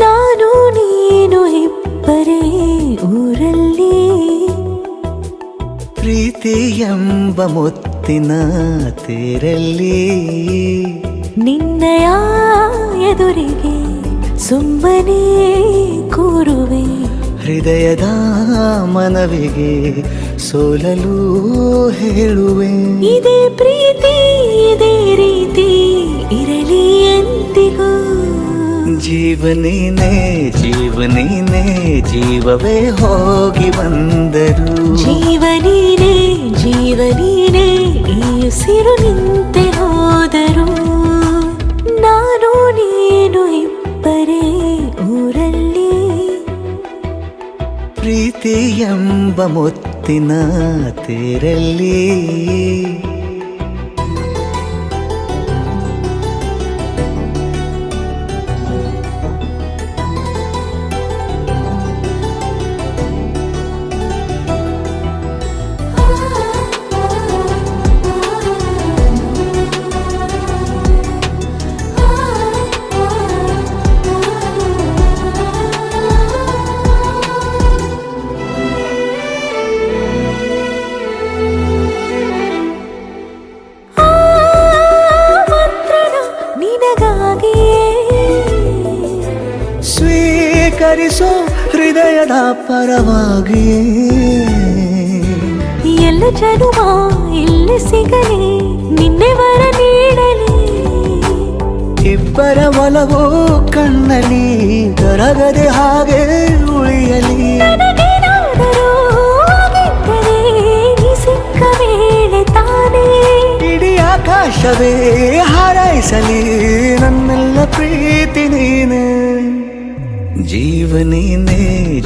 ನಾನು ನೀನು ಇಬ್ಬರೇ ಊರಲ್ಲಿ, ಪ್ರೀತಿ ಎಂಬ ಮುತ್ತಿನ ತೇರಲ್ಲಿ, ನಿನ್ನಯ ಎದುರಿಗೆ ಸುಮ್ಮನೆ ಕೂರುವೆ, ಹೃದಯದ ಮನವಿಗೆ ಸೋಲಲು ಹೇಳುವೆ. ಇದೇ ಪ್ರೀತಿ ಇದೇ ರೀತಿ ಇರಲಿ ಎಂದಿಗೂ. ಜೀವನೇನೆ ಜೀವನೇನೆ ಜೀವವೇ ಹೋಗಿ ಬಂದರು, ಜೀವನೀನೇ ಜೀವನೀನೇ ಈ ಉಸಿರು ನಿಂತೆ ಹೋದರು. ನಾನು ನೀನು ಇಬ್ಬರೇ ಊರಲ್ಲಿ, ಪ್ರೀತಿ ಎಂಬ ಮುತ್ತಿನ ತೇರಲ್ಲಿ. ಸ್ವೀಕರಿಸೋ ಹೃದಯದ ಪರವಾಗಿ, ಎಲ್ಲ ಜನುಮ ಇಲ್ಲಿ ಸಿಗಲಿ, ನಿನ್ನೆ ವರ ನೀಡಲಿ. ಇಬ್ಬರ ಒಲವು ಕಣ್ಣಲ್ಲಿ ಕರಗದೆ ಹಾಗೆ ಉಳಿಯಲಿ. ಸಿಕ್ಕ ವೇಳೆ ತಾನೇ ಇಡೀ ಆಕಾಶವೇ ಹಾರೈಸಲಿ, ನನ್ನೆಲ್ಲ ಪ್ರೀತಿ ನೀನೆ. ಜೀವನೀನೇ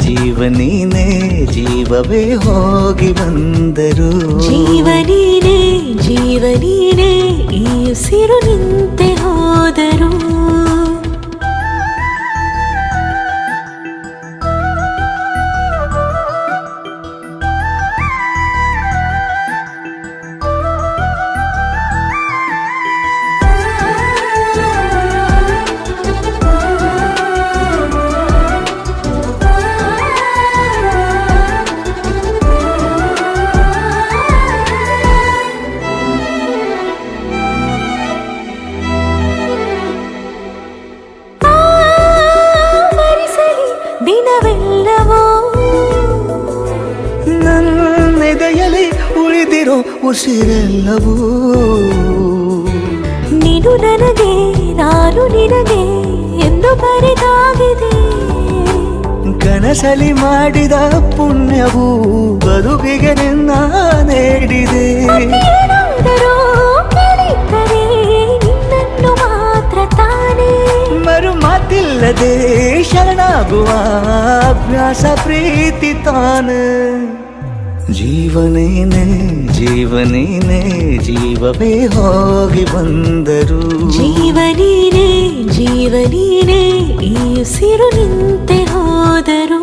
ಜೀವನೀನೇ ಜೀವವೇ ಹೋಗಿ ಬಂದರು, ಜೀವನೀನೇ ಜೀವನೀನೇ ಈ ಉಸಿರು ನಿಂತೆ ಹೋದರು. ದಿನವೆಲ್ಲವೋ ನನ್ನೆದೆಯಲ್ಲಿ ಉಳಿದಿರೋ ಉಸಿರೆಲ್ಲವೂ, ನೀನು ನನಗೆ ನಾನು ನಿನಗೆ ಎಂದು ಬರೆದಾಗಿದೆ. ಕನಸಲಿ ಮಾಡಿದ ಪುಣ್ಯವು ಬದುಕಿಗೆ ನಿನ್ನ ನೀಡಿದೆ. ನಿನ್ನನ್ನು ಮಾತ್ರ ತಾನೇ ಮರು ಮಾತಿಲ್ಲದೆ ಶರಣಾಗುವ ಅಭ್ಯಾಸ ಪ್ರೀತಿ ತಾನೆ. ಜೀವನೇನೆ ಜೀವನೇನೆ ಜೀವವೇ ಹೋಗಿ ಬಂದರು, ಜೀವನೀನೇ ಜೀವನೀನೇ ಈ ಉಸಿರು ನಿಂತೆ ಹೋದರು.